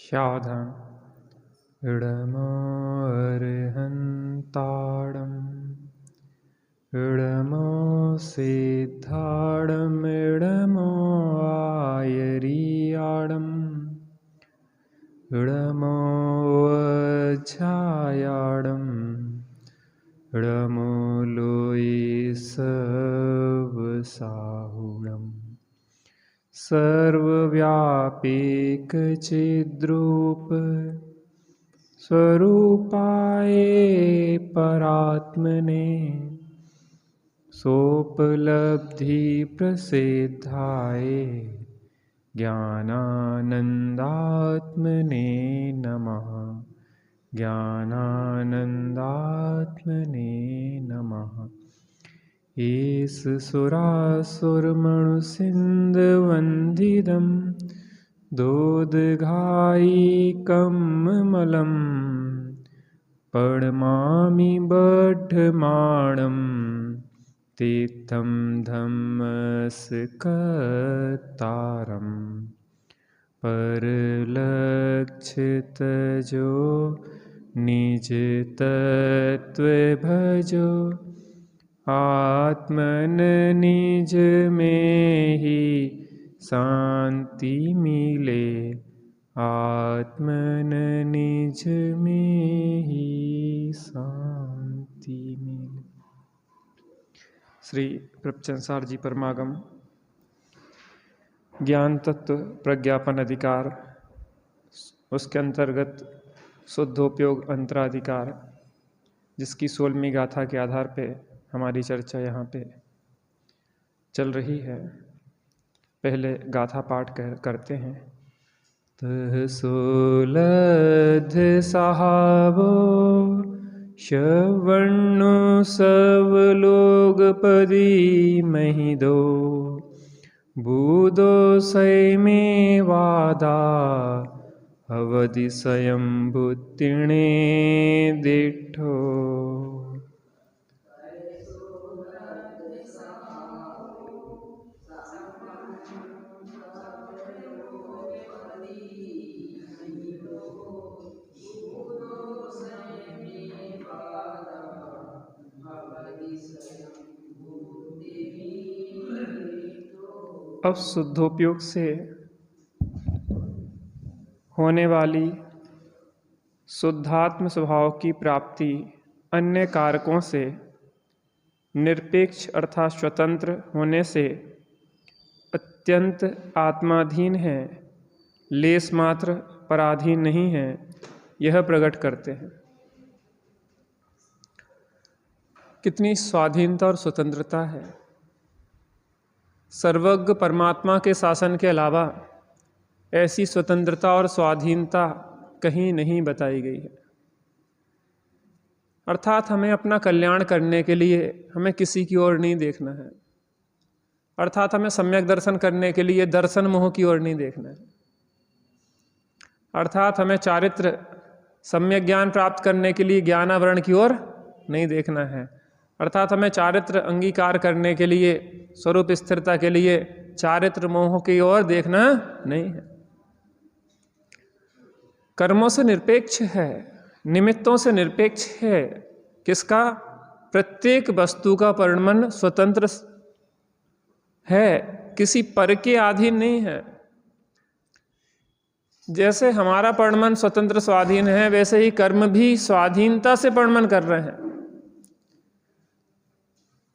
सावधान। इडमो अर्हन्ताडम् इडमो सिद्धाडम् इडमो आयरियाडम् इडमो वज्जायाडम् इडमो लोई सर्वसाहुडम् सर्वव्यापीक चिद्रूप स्वरूपाय परात्मने सोपलब्धि प्रसिद्धाय ज्ञानानंदात्मने नमः। ज्ञानानंदात्मने नमः। ईश सुरासुरमणुसिन्धुवन्दितं दोदघायिकममलं पडमामि बड्ढमाणं तीर्थं धम्मस्कतारं परलक्षितजो निज तत्व भजो आत्मन निज में ही शांति मिले आत्मन निज में ही शांति मिले। श्री प्रपचनसार जी परमागम ज्ञान तत्व प्रज्ञापन अधिकार, उसके अंतर्गत शुद्धोपयोग अंतराधिकार, जिसकी 16वीं गाथा के आधार पे हमारी चर्चा यहाँ पे चल रही है। पहले गाथा पाठ करते हैं। तह सोलध सहावो श्रवणु सब लोग पदी मही दो बूदो सय में वादा अवधि स्वयं बुद्धिणे दिठो। अब शुद्धोपयोग से होने वाली शुद्धात्म स्वभाव की प्राप्ति अन्य कारकों से निरपेक्ष अर्थात स्वतंत्र होने से अत्यंत आत्माधीन है, लेस मात्र पराधीन नहीं है, यह प्रकट करते हैं। कितनी स्वाधीनता और स्वतंत्रता है। सर्वज्ञ परमात्मा के शासन के अलावा ऐसी स्वतंत्रता और स्वाधीनता कहीं नहीं बताई गई है। अर्थात हमें अपना कल्याण करने के लिए हमें किसी की ओर नहीं देखना है, अर्थात हमें सम्यक दर्शन करने के लिए दर्शन मोह की ओर नहीं देखना है, अर्थात हमें चारित्र सम्यक ज्ञान प्राप्त करने के लिए ज्ञानावरण की ओर नहीं देखना है, अर्थात हमें चारित्र अंगीकार करने के लिए स्वरूप स्थिरता के लिए चारित्र मोह की ओर देखना नहीं है। कर्मों से निरपेक्ष है, निमित्तों से निरपेक्ष है। किसका? प्रत्येक वस्तु का परिणमन स्वतंत्र है, किसी पर के अधीन नहीं है। जैसे हमारा परिणमन स्वतंत्र स्वाधीन है, वैसे ही कर्म भी स्वाधीनता से परिणमन कर रहे हैं।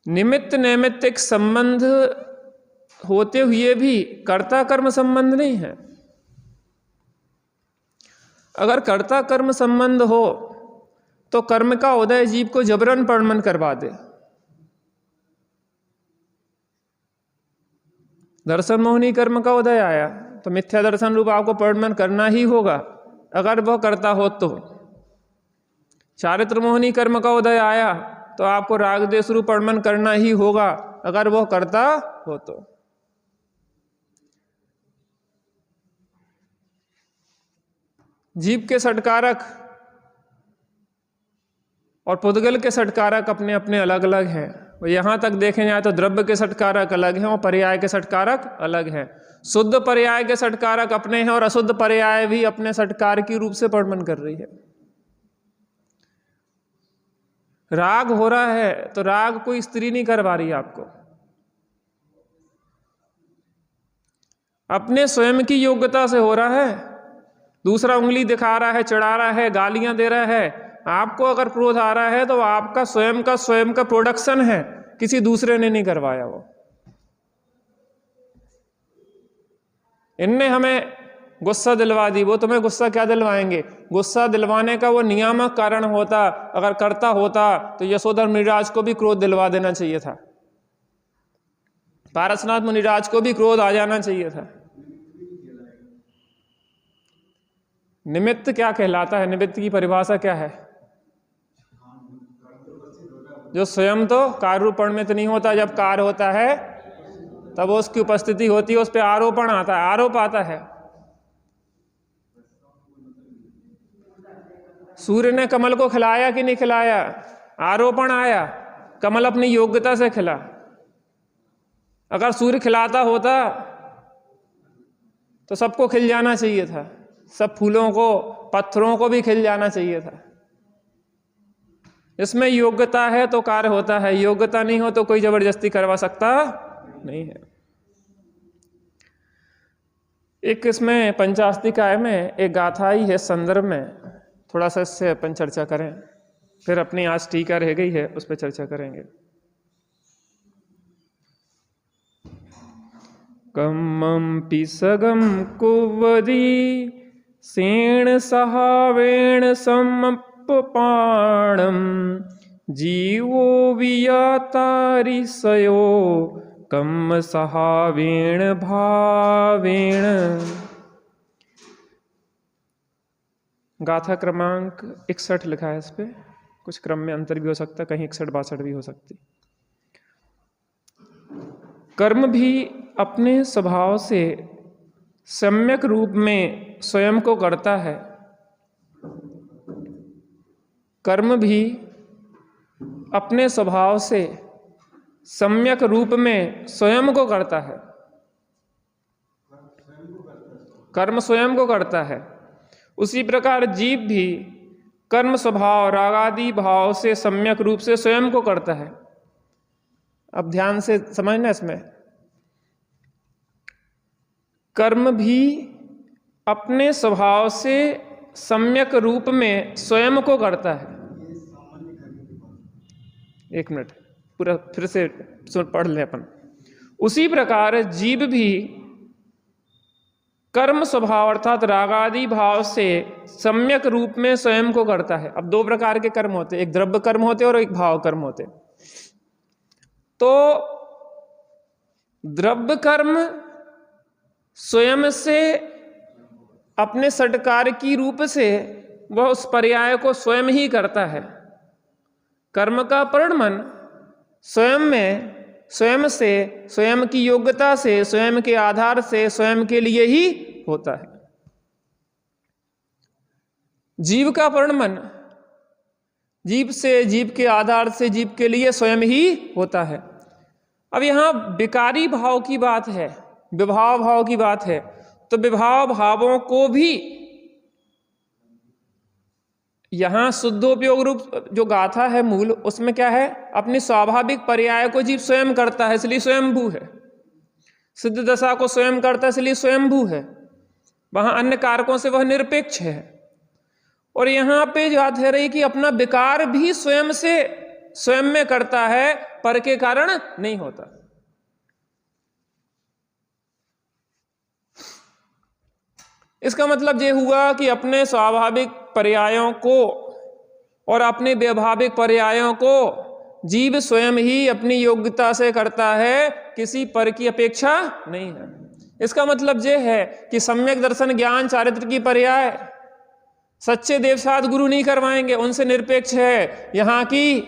निमित्त नैमित्तिक संबंध होते हुए भी कर्ता कर्म संबंध नहीं है। अगर कर्ता कर्म संबंध हो तो कर्म का उदय जीव को जबरन परिणमन करवा दे। दर्शन मोहनी कर्म का उदय आया तो मिथ्या दर्शन रूप आपको परिणमन करना ही होगा, अगर वह करता हो तो। चारित्र मोहनी कर्म का उदय आया तो आपको राग द्वेष रूप परिणमन करना ही होगा, अगर वह करता हो तो। जीव के षटकारक और पुद्गल के षटकारक अपने अपने अलग अलग हैं, और यहाँ तक देखें जाए तो द्रव्य के षटकारक अलग हैं और पर्याय के षटकारक अलग हैं। शुद्ध पर्याय के षटकारक अपने हैं और अशुद्ध पर्याय भी अपने षटकार की रूप से वर्णन कर रही है। राग हो रहा है तो राग कोई स्त्री नहीं करवा रही आपको, अपने स्वयं की योग्यता से हो रहा है। दूसरा उंगली दिखा रहा है, चिढ़ा रहा है, गालियां दे रहा है, आपको अगर क्रोध आ रहा है तो आपका स्वयं का प्रोडक्शन है, किसी दूसरे ने नहीं करवाया। वो इनने हमें गुस्सा दिलवा दी, वो तुम्हें गुस्सा क्या दिलवाएंगे? गुस्सा दिलवाने का वो नियामक कारण होता, अगर करता होता तो यशोधर मुनिराज को भी क्रोध दिलवा देना चाहिए था, पारसनाथ मुनिराज को भी क्रोध आ जाना चाहिए था। निमित्त क्या कहलाता है? निमित्त की परिभाषा क्या है? जो स्वयं तो कार्य रूप परिणमित नहीं होता, जब कार्य होता है तब उसकी उपस्थिति होती है, उस पर आरोपण आता है, आरोप आता है। सूर्य ने कमल को खिलाया कि नहीं खिलाया? आरोपण आया, कमल अपनी योग्यता से खिला। अगर सूर्य खिलाता होता तो सबको खिल जाना चाहिए था, सब फूलों को, पत्थरों को भी खिल जाना चाहिए था। इसमें योग्यता है तो कार्य होता है, योग्यता नहीं हो तो कोई जबरदस्ती करवा सकता नहीं है। एक इसमें पंचास्तिकाय में एक गाथा आई है संदर्भ में, थोड़ा सा इससे अपन चर्चा करें, फिर अपनी आज टीका रह गई है उस पर चर्चा करेंगे। कम्मं पिसगं कुवदी सेण सहावेण समप्पाणं जीवो वियातारिसयो कम्म सहावेण भावेण। गाथा क्रमांक 61 लिखा है इस पे, कुछ क्रम में अंतर भी हो सकता, कहीं 61-62 भी हो सकती। कर्म भी अपने स्वभाव से सम्यक रूप में स्वयं को करता है, कर्म भी अपने स्वभाव से सम्यक रूप में स्वयं को करता है, कर्म स्वयं को करता है। उसी प्रकार जीव भी कर्म स्वभाव रागादि भाव से सम्यक रूप से स्वयं को करता है। अब ध्यान से समझना, इसमें कर्म भी अपने स्वभाव से सम्यक रूप में स्वयं को करता है। एक मिनट पूरा फिर से पढ़ लें अपन। उसी प्रकार जीव भी कर्म स्वभाव अर्थात रागादि भाव से सम्यक रूप में स्वयं को करता है। अब दो प्रकार के कर्म होते, एक द्रव्य कर्म होते और एक भाव कर्म होते। तो द्रव्य कर्म स्वयं से अपने षटकार की रूप से वह उस पर्याय को स्वयं ही करता है। कर्म का परिणमन स्वयं में, स्वयं से, स्वयं की योग्यता से, स्वयं के आधार से, स्वयं के लिए ही होता है। जीव का परिणमन जीव से, जीव के आधार से, जीव के लिए स्वयं ही होता है। अब यहां विकारी भाव की बात है, विभाव भाव की बात है, तो विभाव भावों को भी यहां शुद्धोपयोग रूप जो गाथा है मूल, उसमें क्या है? अपनी स्वाभाविक पर्याय को जीव स्वयं करता है, इसलिए स्वयंभू है। सिद्ध दशा को स्वयं करता है, इसलिए स्वयंभू है। वहां अन्य कारकों से वह निरपेक्ष है। और यहां पे बात है रही कि अपना विकार भी स्वयं से, स्वयं में करता है, पर के कारण नहीं होता। इसका मतलब ये हुआ कि अपने स्वाभाविक पर्यायों को और अपने व्यावहारिक पर्यायों को जीव स्वयं ही अपनी योग्यता से करता है, किसी पर की अपेक्षा नहीं है। इसका मतलब ये है कि सम्यक दर्शन ज्ञान चारित्र की पर्याय सच्चे देवसाद गुरु नहीं करवाएंगे, उनसे निरपेक्ष है। यहाँ की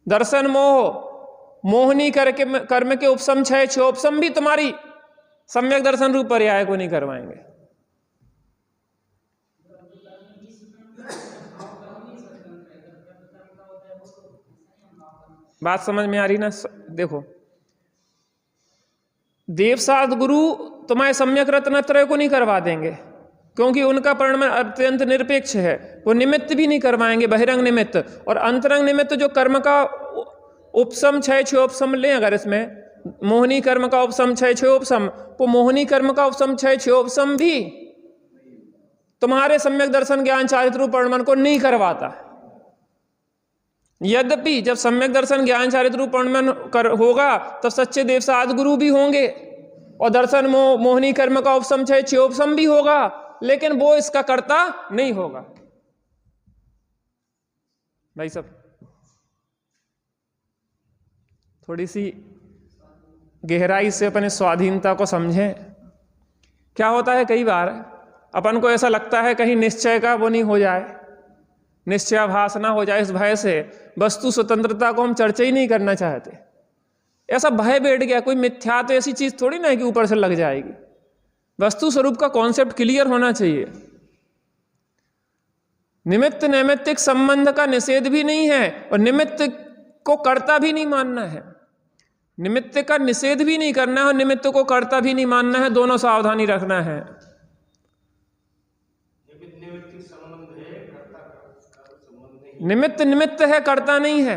दर्शन मोहनी करके कर्म के उपसम क्षय क्षोपसम भी तुम्हारी सम्यक दर्शन रूप पर्याय को नहीं करवाएंगे। बात समझ में आ रही ना? देखो, देवसाद गुरु तुम्हारे सम्यक रत्नत्रय को नहीं करवा देंगे, क्योंकि उनका परिणाम अत्यंत निरपेक्ष है। वो निमित्त भी नहीं करवाएंगे, बहिरंग निमित्त और अंतरंग निमित्त। जो कर्म का उपसम क्षय क्षयोपसम लें, अगर इसमें मोहनी कर्म का उपसम क्षय क्षयोपसम, वो मोहनी कर्म का उपसम क्षय क्षयोपसम भी तुम्हारे सम्यक दर्शन ज्ञान चारित्र रूप परिणाम को नहीं करवाता। यद्यपि जब सम्यक दर्शन ज्ञान चारित्र रूप परिणाम होगा तब सच्चे देवसाद गुरु भी होंगे और दर्शन मोहनी कर्म का उपसम क्षय क्षयोपसम भी होगा, लेकिन वो इसका कर्ता नहीं होगा। भाई सब थोड़ी सी गहराई से अपने स्वाधीनता को समझें। क्या होता है, कई बार अपन को ऐसा लगता है कहीं निश्चय का वो नहीं हो जाए, निश्चयाभास ना हो जाए, इस भय से वस्तु स्वतंत्रता को हम चर्चा ही नहीं करना चाहते। ऐसा भय बैठ गया, कोई मिथ्या तो ऐसी चीज थोड़ी ना है कि ऊपर से लग जाएगी। वस्तु स्वरूप का कॉन्सेप्ट क्लियर होना चाहिए। निमित्त नैमित्तिक संबंध का निषेध भी नहीं है और निमित्त को कर्ता भी नहीं मानना है। निमित्त का निषेध भी नहीं करना है और निमित्त को कर्ता भी नहीं मानना है, दोनों सावधानी रखना है। निमित्त निमित्त है, कर्ता नहीं है।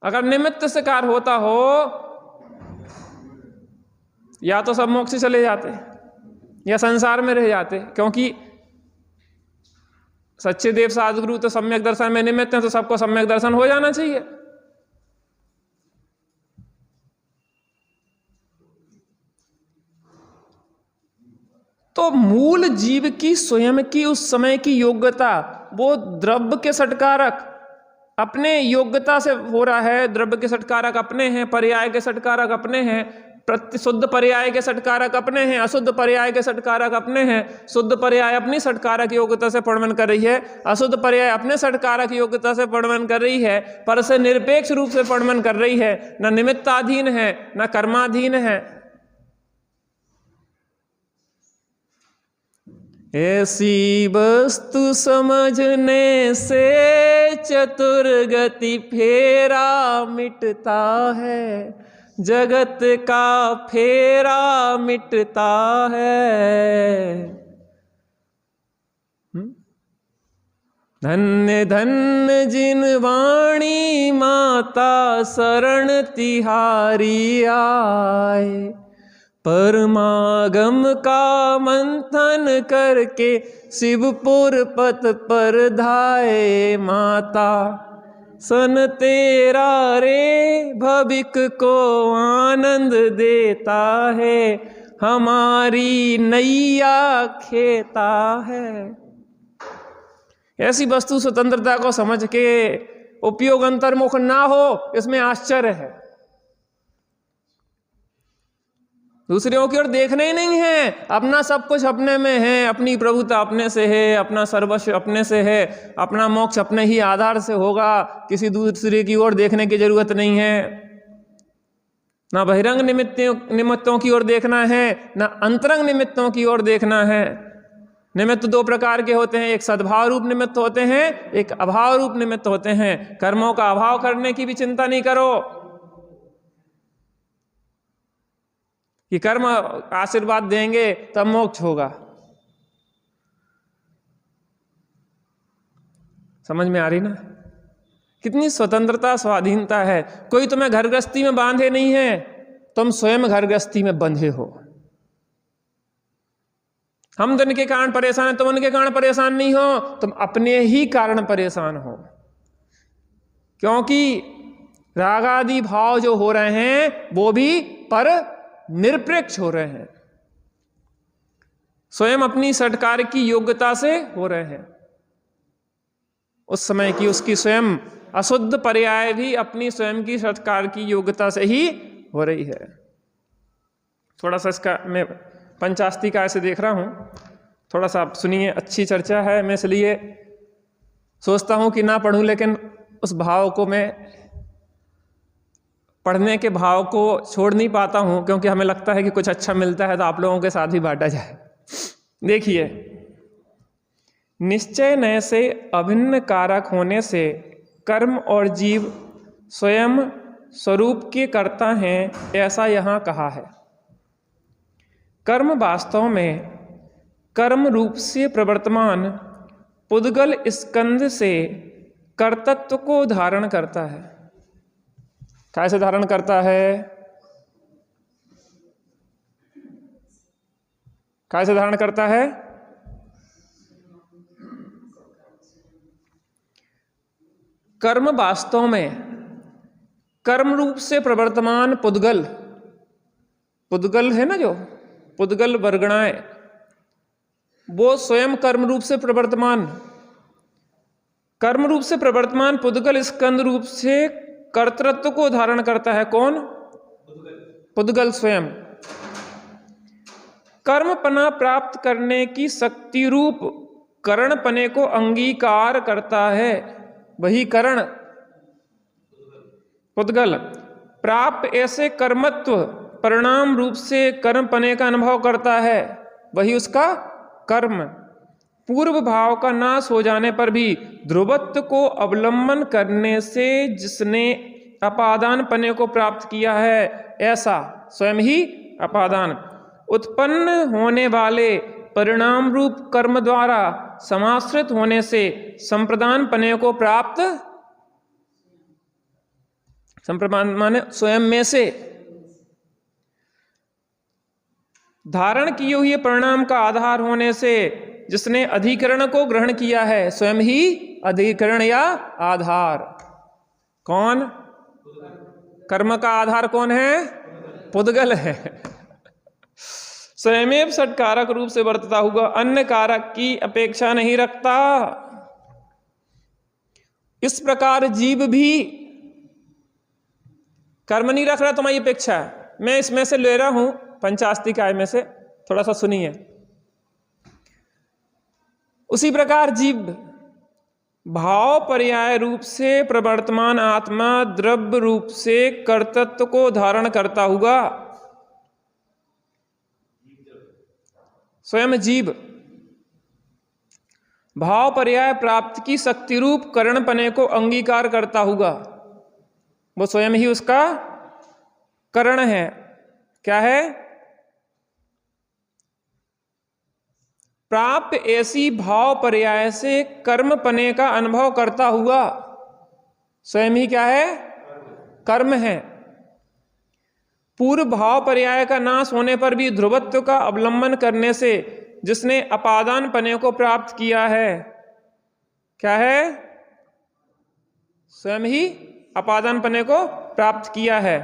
अगर निमित्त से कार्य होता हो या तो सब मोक्ष चले जाते या संसार में रह जाते, क्योंकि सच्चे देव साधुगुरु तो सम्यक दर्शन में निमित्त हैं, तो सबको सम्यक दर्शन हो जाना चाहिए। तो मूल जीव की स्वयं की उस समय की योग्यता, वो द्रव्य के षटकारक अपने योग्यता से हो रहा है। द्रव्य के षटकारक अपने हैं, पर्याय के षटकारक अपने हैं, शुद्ध पर्याय के षटकारक अपने हैं, अशुद्ध पर्याय के षटकारक अपने हैं। शुद्ध पर्याय अपनी षटकारक योग्यता से परिणमन कर रही है, अशुद्ध पर्याय अपने षटकारक योग्यता से परिणमन कर रही है, पर से निरपेक्ष रूप से परिणमन कर रही है। न निमित्ताधीन है न कर्माधीन है। ऐसी वस्तु समझने से चतुर्गति फेरा मिटता है, जगत का फेरा मिटता है। धन्य धन्य जिन वाणी माता शरण तिहारी आए, परमागम का मंथन करके शिवपुर पथ पर धाये। माता सन तेरा रे भविक को आनंद देता है, हमारी नैया खेता है। ऐसी वस्तु स्वतंत्रता को समझ के उपयोग अंतर्मुख ना हो, इसमें आश्चर्य है। दूसरों की ओर देखना ही नहीं है, अपना सब कुछ अपने में है, अपनी प्रभुता अपने से है, अपना सर्वस्व अपने से है, अपना मोक्ष अपने ही आधार से होगा। किसी दूसरे की ओर देखने की जरूरत नहीं है। ना बहिरंग निमित्तों की ओर देखना है, ना अंतरंग निमित्तों की ओर देखना है। निमित्त दो प्रकार के होते हैं, एक सद्भाव रूप निमित्त होते हैं, एक अभाव रूप निमित्त होते हैं। कर्मों का अभाव करने की भी चिंता नहीं करो कि कर्म आशीर्वाद देंगे तब मोक्ष होगा। समझ में आ रही ना? कितनी स्वतंत्रता स्वाधीनता है। कोई तुम्हें घर गृहस्थी में बांधे नहीं है, तुम स्वयं घर गृहस्थी में बंधे हो। हम तो इनके कारण परेशान हैं, तुम उनके कारण परेशान नहीं हो, तुम अपने ही कारण परेशान हो। क्योंकि रागादि भाव जो हो रहे हैं वो भी पर निरपेक्ष हो रहे हैं, स्वयं अपनी षटकार की योग्यता से हो रहे हैं। उस समय की उसकी स्वयं अशुद्ध पर्याय भी अपनी स्वयं की षटकार की योग्यता से ही हो रही है। थोड़ा सा इसका मैं पंचास्ती का ऐसे देख रहा हूं, थोड़ा सा आप सुनिए। अच्छी चर्चा है, मैं इसलिए सोचता हूं कि ना पढ़ूं, लेकिन उस भाव को मैं पढ़ने के भाव को छोड़ नहीं पाता हूं, क्योंकि हमें लगता है कि कुछ अच्छा मिलता है तो आप लोगों के साथ ही बांटा जाए। देखिए, निश्चय नय से अभिन्न कारक होने से कर्म और जीव स्वयं स्वरूप के कर्ता हैं, ऐसा यहाँ कहा है। कर्म वास्तव में कर्म रूप से प्रवर्तमान पुद्गल स्कंध से कर्तृत्व को धारण करता है। कैसे धारण करता है? कैसे धारण करता है? कर्म वास्तव में कर्म रूप से प्रवर्तमान पुद्गल, पुद्गल है ना, जो पुद्गल वर्गणाएं, वो स्वयं कर्म रूप से प्रवर्तमान, कर्म रूप से प्रवर्तमान पुद्गल स्कंद रूप से कर्तृत्व को धारण करता है। कौन? पुद्गल स्वयं। कर्मपना प्राप्त करने की शक्ति रूप करणपने को अंगीकार करता है, वही करण पुद्गल। प्राप्त ऐसे कर्मत्व परिणाम रूप से कर्मपने का अनुभव करता है, वही उसका कर्म। पूर्व भाव का नाश हो जाने पर भी ध्रुवत्व को अवलंबन करने से जिसने अपादान पने को प्राप्त किया है, ऐसा स्वयं ही अपादान उत्पन्न होने वाले परिणाम रूप कर्म द्वारा समाश्रित होने से संप्रदान पने को प्राप्त, संप्रदान माने स्वयं में से धारण किए हुए परिणाम का आधार होने से जिसने अधिकरण को ग्रहण किया है, स्वयं ही अधिकरण या आधार। कौन? कर्म का आधार कौन है? पुद्गल है। स्वयमेव षटकारक रूप से वर्तता हुआ अन्य कारक की अपेक्षा नहीं रखता। इस प्रकार जीव भी कर्म नहीं रख रहा, तुम्हारी अपेक्षा है। मैं इसमें से ले रहा हूं पंचास्तिकाय में से, थोड़ा सा सुनिए। उसी प्रकार जीव भाव पर्याय रूप से प्रवर्तमान आत्मा द्रव्य रूप से कर्तृत्व को धारण करता हुआ स्वयं जीव भाव पर्याय प्राप्त की शक्ति रूप करणपने को अंगीकार करता हुआ, वो स्वयं ही उसका करण है। क्या है? प्राप्त ऐसी भाव पर्याय से कर्मपने का अनुभव करता हुआ स्वयं ही क्या है? कर्म है। पूर्व भाव पर्याय का नाश होने पर भी ध्रुवत्व का अवलंबन करने से जिसने अपादान पने को प्राप्त किया है, क्या है? स्वयं ही अपादान पने को प्राप्त किया है।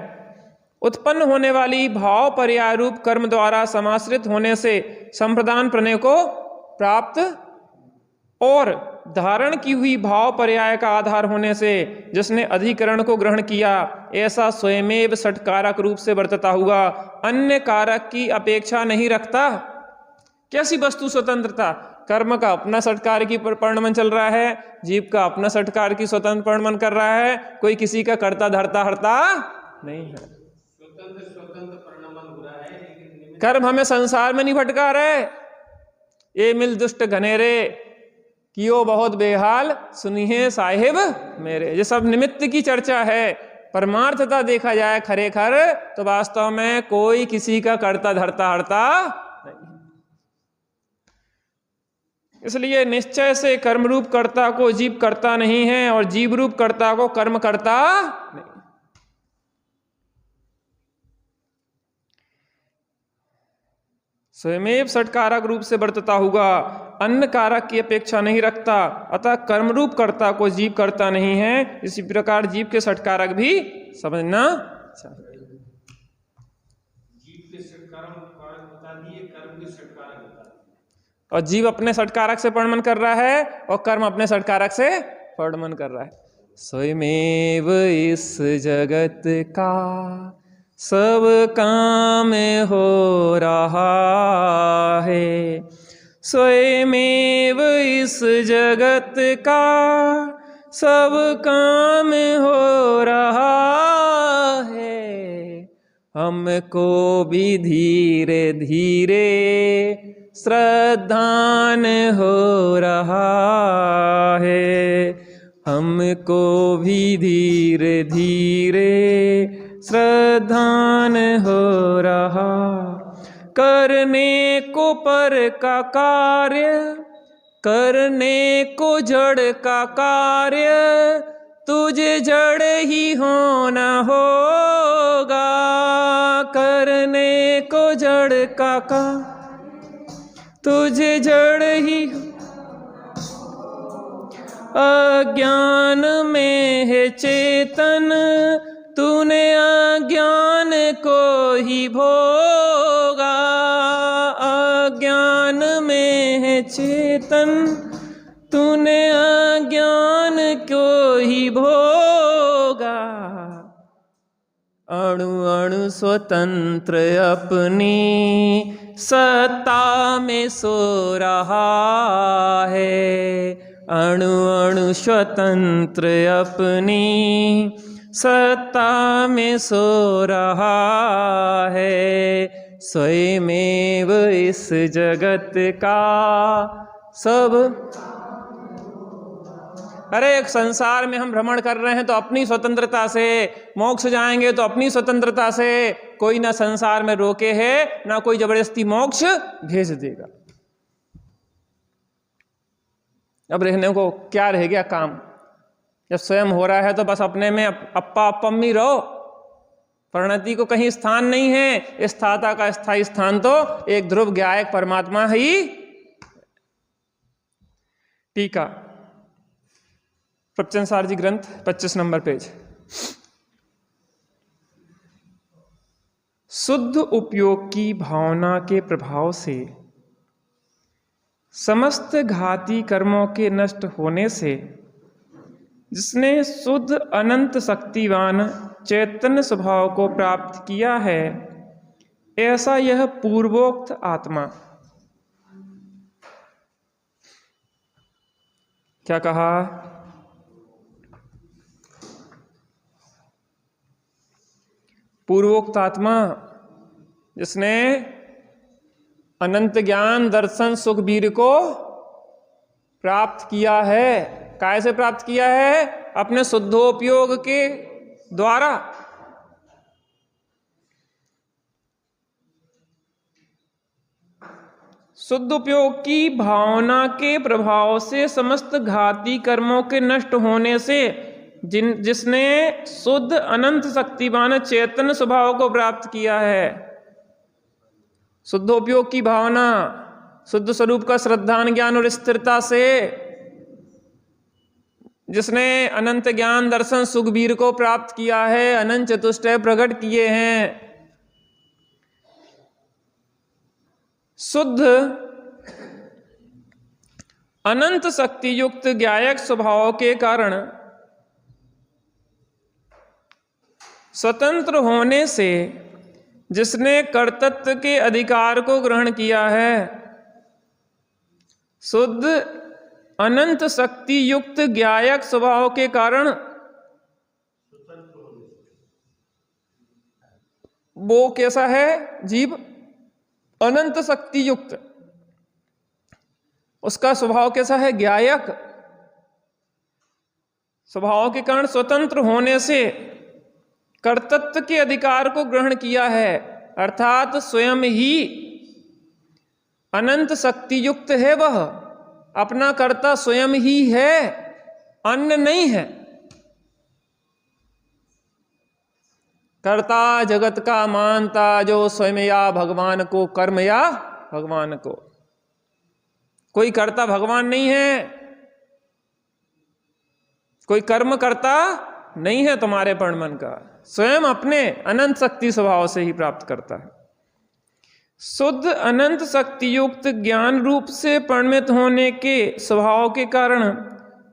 उत्पन्न होने वाली भाव पर्याय रूप कर्म द्वारा समाश्रित होने से संप्रदान पने को प्राप्त और धारण की हुई भाव पर्याय का आधार होने से जिसने अधिकरण को ग्रहण किया, ऐसा स्वयमेव षटकारक रूप से वर्तता हुआ अन्य कारक की अपेक्षा नहीं रखता। कैसी वस्तु स्वतंत्रता? कर्म का अपना षटकार की परिणमन चल रहा है, जीव का अपना षटकार की स्वतंत्र परिणमन कर रहा है, कोई किसी का कर्ता धर्ता हरता नहीं है। स्वतंत्र परिणमन हो रहा है। कर्म हमें संसार में नहीं भटका रहे। ये मिल दुष्ट घनेरे कियो बहुत बेहाल, सुनिए साहिब मेरे। ये सब निमित्त की चर्चा है। परमार्थता देखा जाए खरेखर तो वास्तव में कोई किसी का कर्ता धर्ता हरता नहीं। इसलिए निश्चय से कर्म रूप कर्ता को जीव करता नहीं है और जीव रूप कर्ता को कर्म करता नहीं। स्वयमेव षटकारक रूप से वर्तता हुआ अन्य कारक की अपेक्षा नहीं रखता, अतः कर्म रूप कर्ता को जीव करता नहीं है। इसी प्रकार जीव के षटकारक भी समझना चाहिए। जीव के षटकारक बता दिए, कर्म के षटकारक बता दिए। और जीव अपने षटकारक से परिणमन कर रहा है और कर्म अपने षटकारक से परिणमन कर रहा है। स्वयमेव इस जगत का सब काम हो रहा है, स्वयमेव इस जगत का सब काम हो रहा है। हमको भी धीरे धीरे श्रद्धान हो रहा है। हमको भी धीरे धीरे श्रद्धान हो रहा। करने को पर का कार्य, करने को जड़ का कार्य, तुझे जड़ ही होना होगा। करने को जड़ का कार्य, तुझे जड़ ही। अज्ञान में है चेतन, तूने अज्ञान को ही भोगा। अज्ञान में है चेतन, तूने अज्ञान को ही भोगा। अणु अणु स्वतंत्र अपनी सत्ता में सो रहा है। अणु अणु स्वतंत्र अपनी सत्ता में सो रहा है। स्वयमेव इस जगत का सब। अरे एक संसार में हम भ्रमण कर रहे हैं तो अपनी स्वतंत्रता से, मोक्ष जाएंगे तो अपनी स्वतंत्रता से। कोई ना संसार में रोके है, ना कोई जबरदस्ती मोक्ष भेज देगा। अब रहने को क्या रह गया काम? जब स्वयं हो रहा है तो बस अपने में अप्पा अप्पम्मी रहो। परिणति को कहीं स्थान नहीं है। स्थाता का स्थायी स्थान तो एक ध्रुव ज्ञायक परमात्मा ही। टीका प्रवचन सार जी ग्रंथ 25 नंबर पेज। शुद्ध उपयोग की भावना के प्रभाव से समस्त घाती कर्मों के नष्ट होने से जिसने शुद्ध अनंत शक्तिवान चैतन्य स्वभाव को प्राप्त किया है, ऐसा यह पूर्वोक्त आत्मा। क्या कहा? पूर्वोक्त आत्मा जिसने अनंत ज्ञान दर्शन सुख वीर को प्राप्त किया है। कैसे प्राप्त किया है? अपने शुद्धोपयोग के द्वारा। शुद्ध उपयोग की भावना के प्रभाव से समस्त घाती कर्मों के नष्ट होने से जिसने शुद्ध अनंत शक्तिवान चैतन्य स्वभाव को प्राप्त किया है। शुद्ध उपयोग की भावना, शुद्ध स्वरूप का श्रद्धान ज्ञान और स्थिरता से जिसने अनंत ज्ञान दर्शन सुखबीर को प्राप्त किया है, अनंत चतुष्टय प्रकट किए हैं। शुद्ध अनंत शक्ति युक्त ज्ञायक स्वभाव के कारण स्वतंत्र होने से जिसने कर्तृत्व के अधिकार को ग्रहण किया है, शुद्ध अनंत शक्ति युक्त ज्ञायक स्वभाव के कारण वो कैसा है? जीव अनंत शक्ति युक्त, उसका स्वभाव कैसा है? ज्ञायक। स्वभाव के कारण स्वतंत्र होने से कर्तृत्व के अधिकार को ग्रहण किया है, अर्थात स्वयं ही अनंत शक्ति युक्त है। वह अपना कर्ता स्वयं ही है, अन्य नहीं है। कर्ता जगत का मानता जो स्वयं या भगवान को, कर्म या भगवान को। कोई कर्ता भगवान नहीं है, कोई कर्म करता नहीं है तुम्हारे मन का। स्वयं अपने अनंत शक्ति स्वभाव से ही प्राप्त करता है। शुद्ध अनंत शक्ति युक्त ज्ञान रूप से परिणत होने के स्वभाव के कारण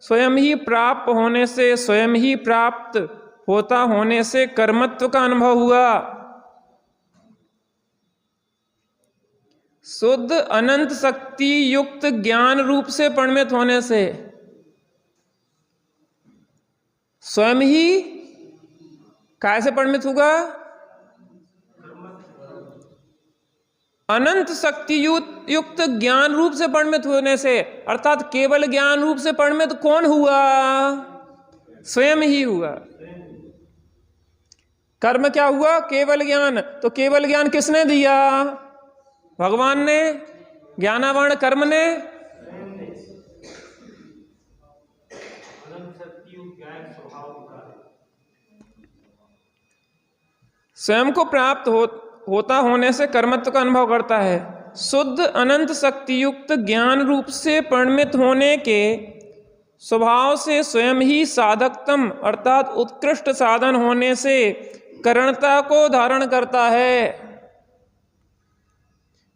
स्वयं ही प्राप्त होने से, स्वयं ही प्राप्त होता होने से कर्मत्व का अनुभव हुआ। शुद्ध अनंत शक्ति युक्त ज्ञान रूप से परिणत होने से स्वयं ही कैसे परिणत होगा? अनंत शक्ति युक्त युक्त ज्ञान रूप से परिणमित होने से, अर्थात केवल ज्ञान रूप से परिणमित कौन हुआ? स्वयं ही हुआ। कर्म क्या हुआ? केवल ज्ञान। तो केवल ज्ञान किसने दिया? भगवान ने। ज्ञानावरण कर्म ने। स्वयं को प्राप्त होता होने से कर्मत्व का अनुभव करता है। शुद्ध अनंत शक्ति युक्त ज्ञान रूप से परिणमित होने के स्वभाव से स्वयं ही साधकतम अर्थात उत्कृष्ट साधन होने से करणता को धारण करता है।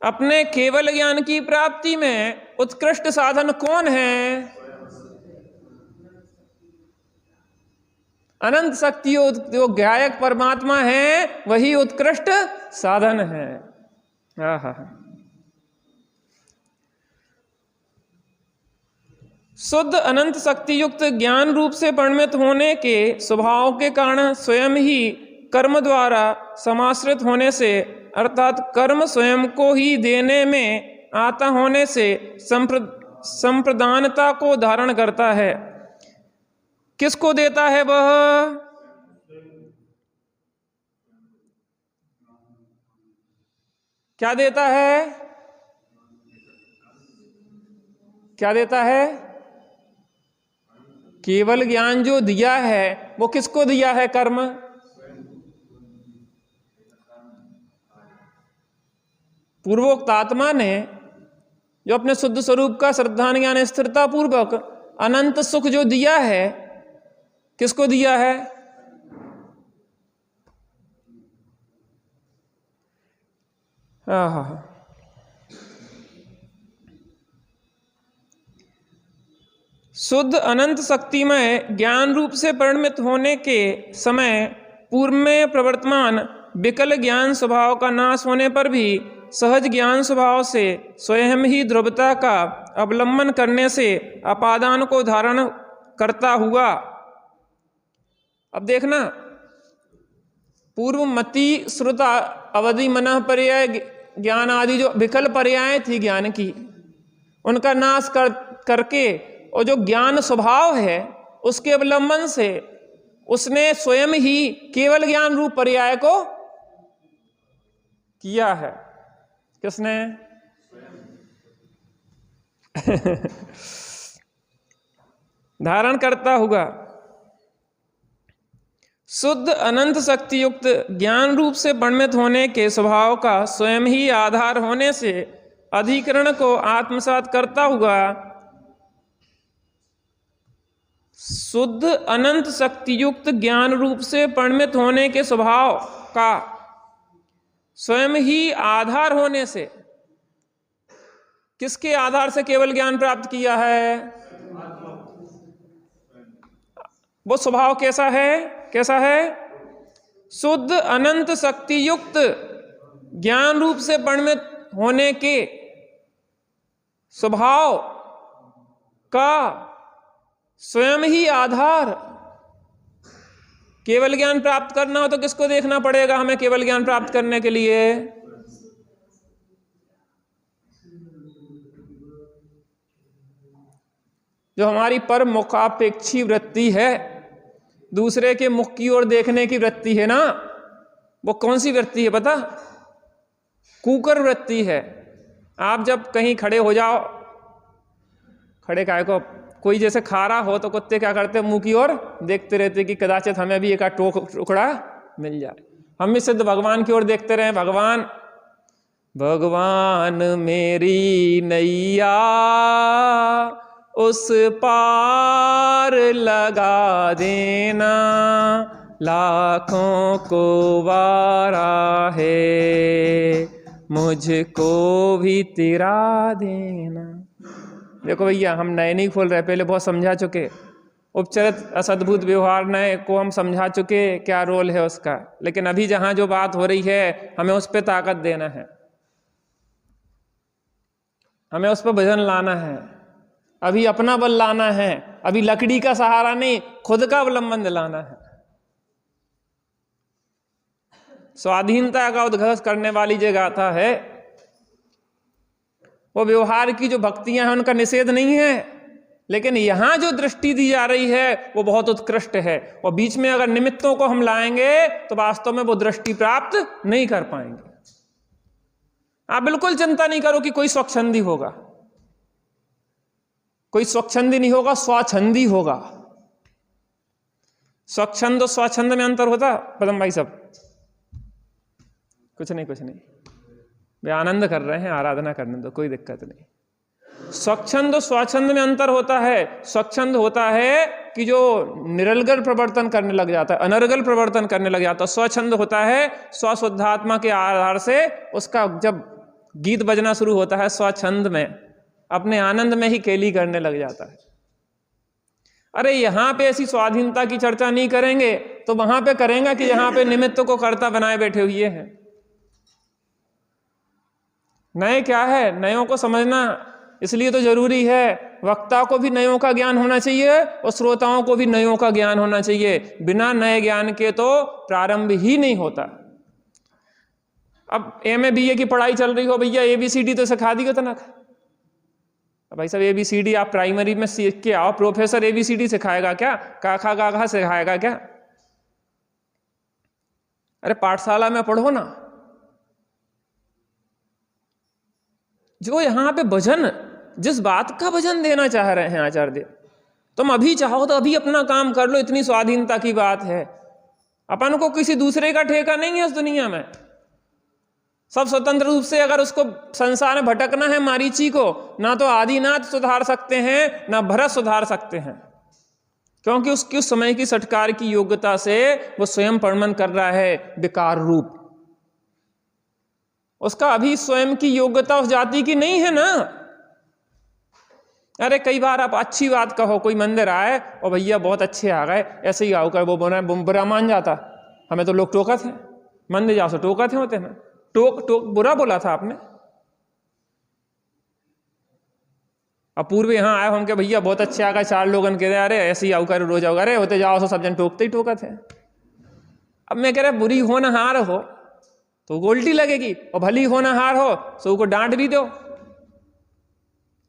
अपने केवल ज्ञान की प्राप्ति में उत्कृष्ट साधन कौन है? अनंत शक्ति जो गायक परमात्मा है वही उत्कृष्ट साधन है। शुद्ध अनंत शक्ति युक्त ज्ञान रूप से परिणमित होने के स्वभाव के कारण स्वयं ही कर्म द्वारा समाश्रित होने से अर्थात कर्म स्वयं को ही देने में आता होने से संप्रदानता को धारण करता है। किसको देता है वह? क्या देता है? क्या देता है? केवल ज्ञान जो दिया है वो किसको दिया है? कर्म। पूर्वोक्त आत्मा ने जो अपने शुद्ध स्वरूप का श्रद्धा ज्ञान स्थिरता पूर्वक अनंत सुख जो दिया है, किसको दिया है? शुद्ध अनंत शक्तिमय ज्ञान रूप से परिणमित होने के समय पूर्व में प्रवर्तमान विकल ज्ञान स्वभाव का नाश होने पर भी सहज ज्ञान स्वभाव से स्वयं ही ध्रुवता का अवलंबन करने से अपादान को धारण करता हुआ। अब देखना, पूर्व मति श्रुता अवधि मनः पर्याय ज्ञान आदि जो विकल पर्याय थी ज्ञान की, उनका नाश करके और जो ज्ञान स्वभाव है उसके अवलंबन से उसने स्वयं ही केवल ज्ञान रूप पर्याय को किया है। किसने? धारण करता हुआ। शुद्ध अनंत शक्ति युक्त ज्ञान रूप से परिणमित होने के स्वभाव का स्वयं ही आधार होने से अधिकरण को आत्मसात करता हुआ शुद्ध अनंत शक्ति युक्त ज्ञान रूप से परिणमित होने के स्वभाव का स्वयं ही आधार होने से, किसके आधार से केवल ज्ञान प्राप्त किया है? वो स्वभाव कैसा है? कैसा है? शुद्ध अनंत शक्ति युक्त ज्ञान रूप से परिणमित होने के स्वभाव का स्वयं ही आधार। केवल ज्ञान प्राप्त करना हो तो किसको देखना पड़ेगा हमें केवल ज्ञान प्राप्त करने के लिए? जो हमारी पर मुखापेक्षी वृत्ति है, दूसरे के मुख की ओर देखने की वृत्ति है ना, वो कौन सी वृत्ति है पता? कुकर वृत्ति है। आप जब कहीं खड़े हो जाओ, खड़े काहे को, कोई जैसे खा रहा हो तो कुत्ते क्या करते हैं? मुंह की ओर देखते रहते कि कदाचित हमें भी एक टुकड़ा मिल जाए। हम भी सिद्ध भगवान की ओर देखते रहे, भगवान भगवान मेरी नैया उस पार लगा देना, लाखों को वारा है मुझको भी तिरा देना। देखो भैया, हम नए नहीं खोल रहे, पहले बहुत समझा चुके। उपचरित असद्भुत व्यवहार नए को हम समझा चुके क्या रोल है उसका, लेकिन अभी जहां जो बात हो रही है हमें उस पर ताकत देना है, हमें उस पर वजन लाना है, अभी अपना बल लाना है, अभी लकड़ी का सहारा नहीं, खुद का अवलंबन दिलाना है। स्वाधीनता का उद्घोष करने वाली जो गाथा है, वो व्यवहार की जो भक्तियां हैं उनका निषेध नहीं है, लेकिन यहां जो दृष्टि दी जा रही है वो बहुत उत्कृष्ट है। और बीच में अगर निमित्तों को हम लाएंगे तो वास्तव में वो दृष्टि प्राप्त नहीं कर पाएंगे। आप बिल्कुल चिंता नहीं करो कि कोई स्वच्छंदी होगा, कोई स्वच्छंदी नहीं होगा, स्वच्छंदी होगा। स्वच्छंद और स्वच्छंद में अंतर होता पदम भाई साहब? कुछ नहीं, कुछ नहीं, वे आनंद कर रहे हैं, आराधना करने दो, कोई दिक्कत नहीं। स्वच्छंद और स्वच्छंद में अंतर होता है। स्वच्छंद होता है कि जो निरलगल प्रवर्तन करने लग जाता है, अनर्गल प्रवर्तन करने लग जाता है। स्वच्छंद होता है स्वशुद्धात्मा के आधार से उसका जब गीत बजना शुरू होता है स्वच्छंद में, अपने आनंद में ही केली करने लग जाता है। अरे यहां पे ऐसी स्वाधीनता की चर्चा नहीं करेंगे तो वहां पे करेंगे कि यहां पे निमित्त को कर्ता बनाए बैठे हुए हैं। नए क्या है, नयों को समझना इसलिए तो जरूरी है। वक्ता को भी नयों का ज्ञान होना चाहिए और श्रोताओं को भी नयों का ज्ञान होना चाहिए। बिना नए ज्ञान के तो प्रारंभ ही नहीं होता। अब एमए बीए की पढ़ाई चल रही हो, भैया ABCD तो सिखा दी तना। भाई साहब ABCD आप प्राइमरी में सीख के आओ, प्रोफेसर ABCD सिखाएगा क्या? काखा गाघा सिखाएगा क्या? अरे पाठशाला में पढ़ो ना। जो यहां पे भजन, जिस बात का भजन देना चाह रहे हैं आचार्य देव, तुम अभी चाहो तो अभी अपना काम कर लो, इतनी स्वाधीनता की बात है। अपन को किसी दूसरे का ठेका नहीं है इस दुनिया में। सब स्वतंत्र रूप से अगर उसको संसार में भटकना है मारीची को, ना तो आदिनाथ सुधार सकते हैं ना भरत सुधार सकते हैं, क्योंकि उसकी उस समय की सटकार की योग्यता से वो स्वयं प्रमण कर रहा है विकार रूप। उसका अभी स्वयं की योग्यता उस जाति की नहीं है ना। अरे कई बार आप अच्छी बात कहो, कोई मंदिर आए और भैया बहुत अच्छे आ गए, ऐसे ही आओ कर वो बुरा मान जाता। हमें तो लोग टोकत हैं, मंदिर जाओ से टोकत हैं होते हैं। टोक बुरा बोला था आपने। अब पूर्व यहां आए होंगे भैया बहुत अच्छे आ गए, 4 लोगन कह रहे अरे ऐसे ही आओ कर रोज आओ, अरे होते जाओ तो सब जन टोकते ही टोकत है। अब मैं कह रहा बुरी होनहार हो तो उल्टी लगेगी, और भली होनहार हो तो उसको डांट भी दो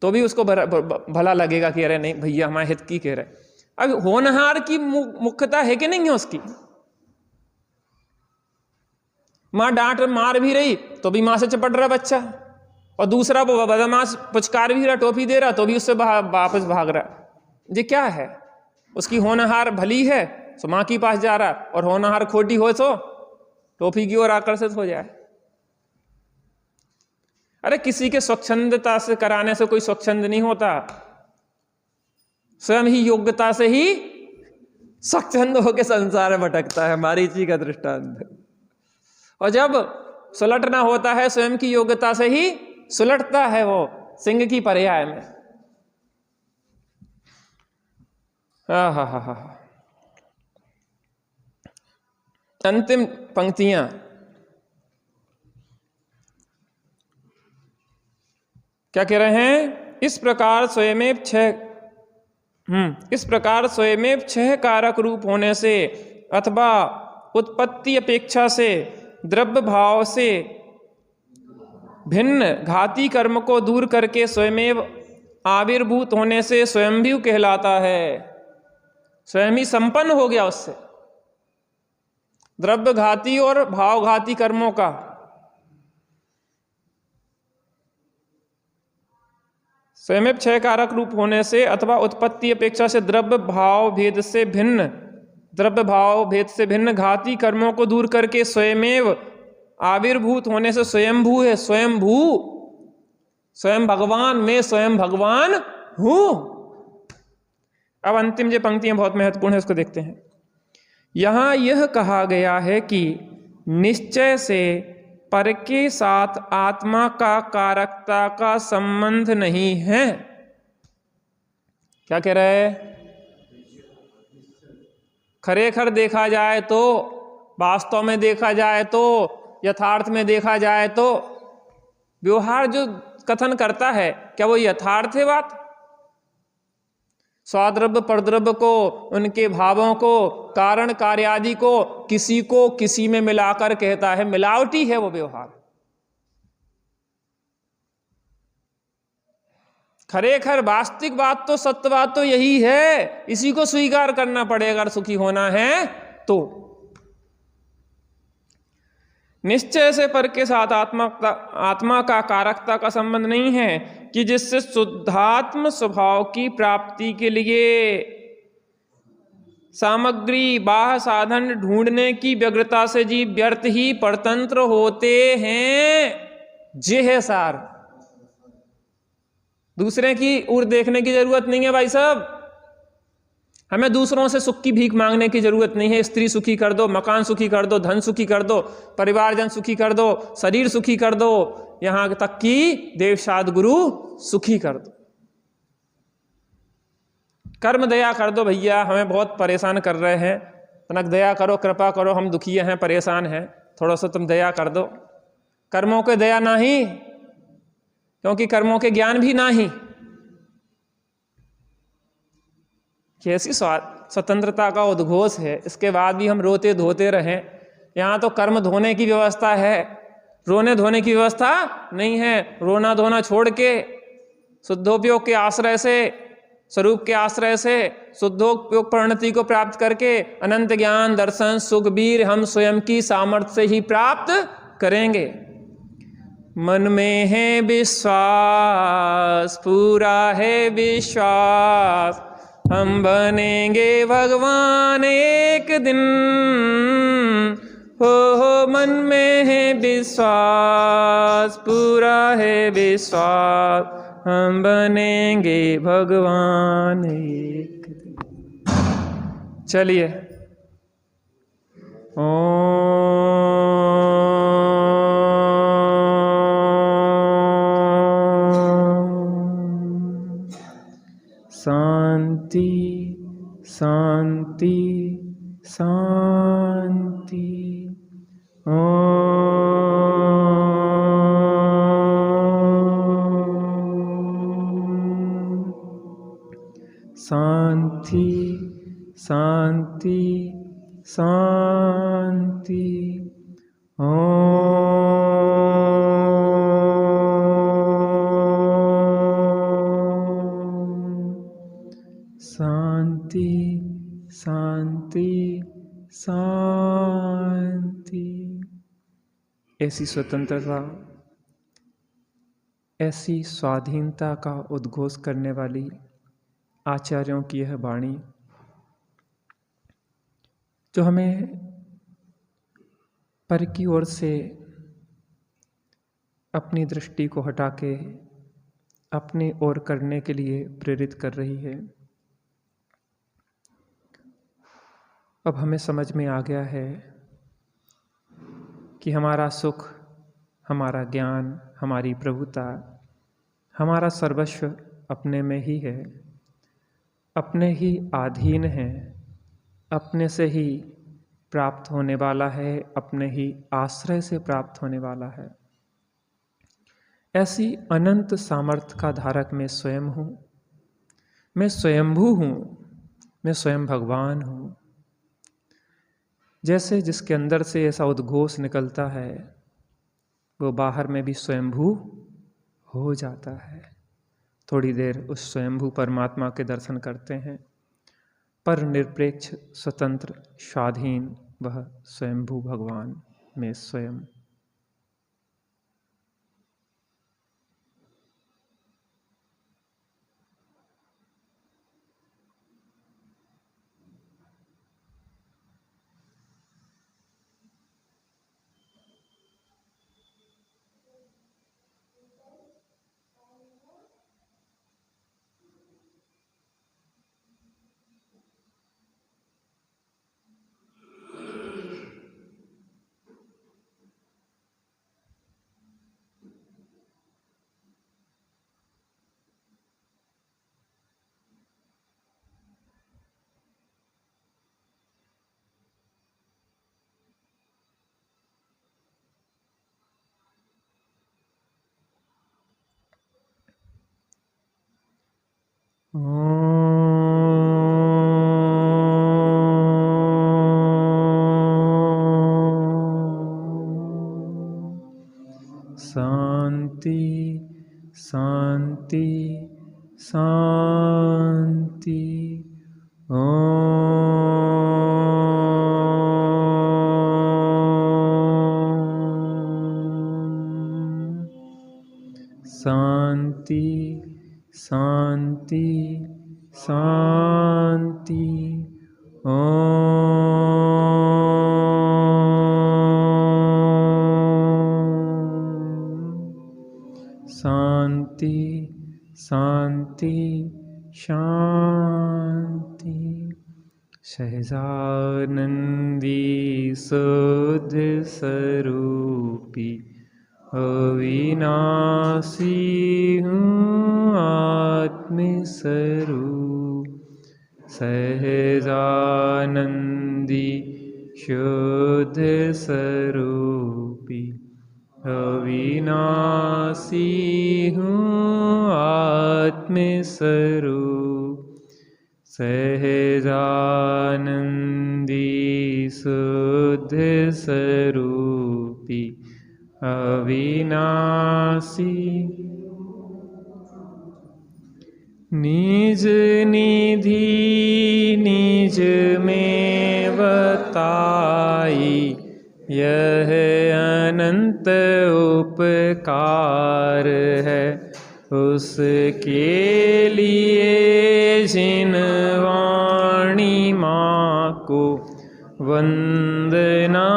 तो भी उसको भला लगेगा कि अरे नहीं भैया हमारे हित की कह रहे। अब होनहार की मुख्यता है कि नहीं है उसकी? माँ डांट मार भी रही तो भी माँ से चपट रहा बच्चा, और दूसरा वो बदमाश पुचकार भी रहा, टोपी दे रहा तो भी उससे वापस भाग रहा। ये क्या है? उसकी होनहार भली है तो माँ के पास जा रहा, और होनहार खोटी हो तो टोपी की ओर आकर्षित हो जाए। अरे किसी के स्वच्छंदता से कराने से कोई स्वच्छंद नहीं होता, स्वयं ही योग्यता से ही स्वच्छंद होकर संसार में भटकता है। मारीची का दृष्टांत। और जब सुलटना होता है स्वयं की योग्यता से ही सुलटता है वो सिंह की पर्याय में। हा। अंतिम पंक्तियां क्या कह रहे हैं? इस प्रकार स्वयमेव 6 कारक रूप होने से अथवा उत्पत्ति अपेक्षा से द्रव्य भाव से भिन्न घाती कर्म को दूर करके स्वयमेव आविर्भूत होने से स्वयंभू कहलाता है। स्वयं ही संपन्न हो गया उससे द्रव्य घाती और भावघाती कर्मों का। स्वयमेव 6 कारक रूप होने से अथवा उत्पत्ति अपेक्षा से द्रव्य भाव भेद से भिन्न घाती कर्मों को दूर करके स्वयमेव आविर्भूत होने से स्वयंभू है। स्वयंभू, स्वयं भगवान, मैं स्वयं भगवान हूं। अब अंतिम जो पंक्तियां बहुत महत्वपूर्ण है उसको देखते हैं। यहां यह कहा गया है कि निश्चय से पर के साथ आत्मा का कारकता का संबंध नहीं है। क्या कह रहे हैं? खरेखर देखा जाए तो, वास्तव में देखा जाए तो, यथार्थ में देखा जाए तो व्यवहार जो कथन करता है क्या वो यथार्थ है? बात स्वाद्रव्य परद्रव्य को, उनके भावों को, कारण कार्य आदि को किसी में मिलाकर कहता है, मिलावटी है वो व्यवहार। खरेखर वास्तविक बात तो, सत्य बात तो यही है, इसी को स्वीकार करना पड़ेगा अगर सुखी होना है तो। निश्चय से पर के साथ आत्मा का कारकता का संबंध नहीं है कि जिससे शुद्धात्म स्वभाव की प्राप्ति के लिए सामग्री बाह्य साधन ढूंढने की व्यग्रता से जीव व्यर्थ ही परतंत्र होते हैं। जे है सार, दूसरे की ओर देखने की जरूरत नहीं है भाई साहब। हमें दूसरों से सुख की भीख मांगने की जरूरत नहीं है। स्त्री सुखी कर दो, मकान सुखी कर दो, धन सुखी कर दो, परिवारजन सुखी कर दो, शरीर सुखी कर दो, यहां तक कि देव साध गुरु सुखी कर दो। कर्म दया कर दो भैया, हमें बहुत परेशान कर रहे हैं, तनक दया करो, कृपा करो, हम दुखी हैं, परेशान हैं, थोड़ा सा तुम दया कर दो। कर्मों के दया नहीं, क्योंकि कर्मों के ज्ञान भी नहीं। कैसी स्वतंत्रता का उद्घोष है, इसके बाद भी हम रोते धोते रहें। यहाँ तो कर्म धोने की व्यवस्था है, रोने धोने की व्यवस्था नहीं है। रोना धोना छोड़ के शुद्धोपयोग के आश्रय से, स्वरूप के आश्रय से शुद्धोपयोग परिणति को प्राप्त करके अनंत ज्ञान दर्शन सुख वीर हम स्वयं की सामर्थ्य से ही प्राप्त करेंगे। मन में है विश्वास, पूरा है विश्वास, हम बनेंगे भगवान एक दिन। हो मन में है विश्वास, पूरा है विश्वास, हम बनेंगे भगवान एक दिन। चलिए शांति शांति शांति। शांति शांति शांति। शांति शांति शांति। ऐसी स्वतंत्रता, ऐसी स्वाधीनता का उद्घोष करने वाली आचार्यों की यह वाणी, जो हमें पर की ओर से अपनी दृष्टि को हटा के अपनी ओर करने के लिए प्रेरित कर रही है। अब हमें समझ में आ गया है कि हमारा सुख, हमारा ज्ञान, हमारी प्रभुता, हमारा सर्वस्व अपने में ही है, अपने ही अधीन है, अपने से ही प्राप्त होने वाला है, अपने ही आश्रय से प्राप्त होने वाला है। ऐसी अनंत सामर्थ्य का धारक मैं स्वयं हूँ, मैं स्वयंभू हूँ, मैं स्वयं भगवान हूँ। जैसे जिसके अंदर से ऐसा उद्घोष निकलता है, वो बाहर में भी स्वयंभू हो जाता है। थोड़ी देर उस स्वयंभू परमात्मा के दर्शन करते हैं। पर निरपेक्ष, स्वतंत्र, स्वाधीन वह स्वयंभू भगवान में स्वयं। शांति शांति शांति। ओम शांति शांति शांति। शांति शांति शांति। सहजानंदी शुद्ध स्वरूपी अविनाशी हूँ आत्मस्वरूप। सहजानंदी शुद्ध स्वरूपी अविनाशी हूँ आत्मस्वरूप। सहजानंदी शुद्ध स्वरूपी अविनाशी। निज निधि निज में बताई यह अनंत उपकार है। उसके लिए जिन वाणी माँ को वंदना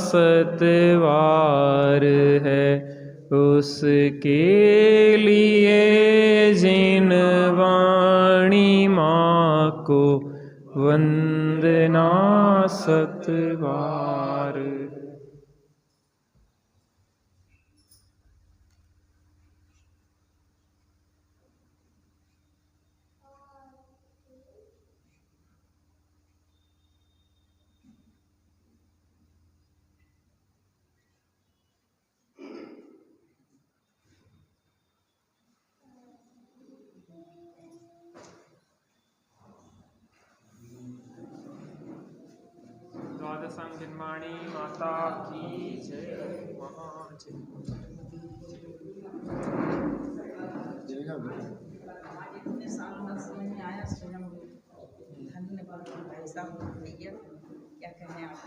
सतवार है। उसके लिए जिन वाणी माँ को वंदना सतवार। द्वादशं जन्माणि माता की जय। महाजय। इतने सालों में समझ में आया स्वयं। धन्यवाद भाई साहब, क्या कहने आप।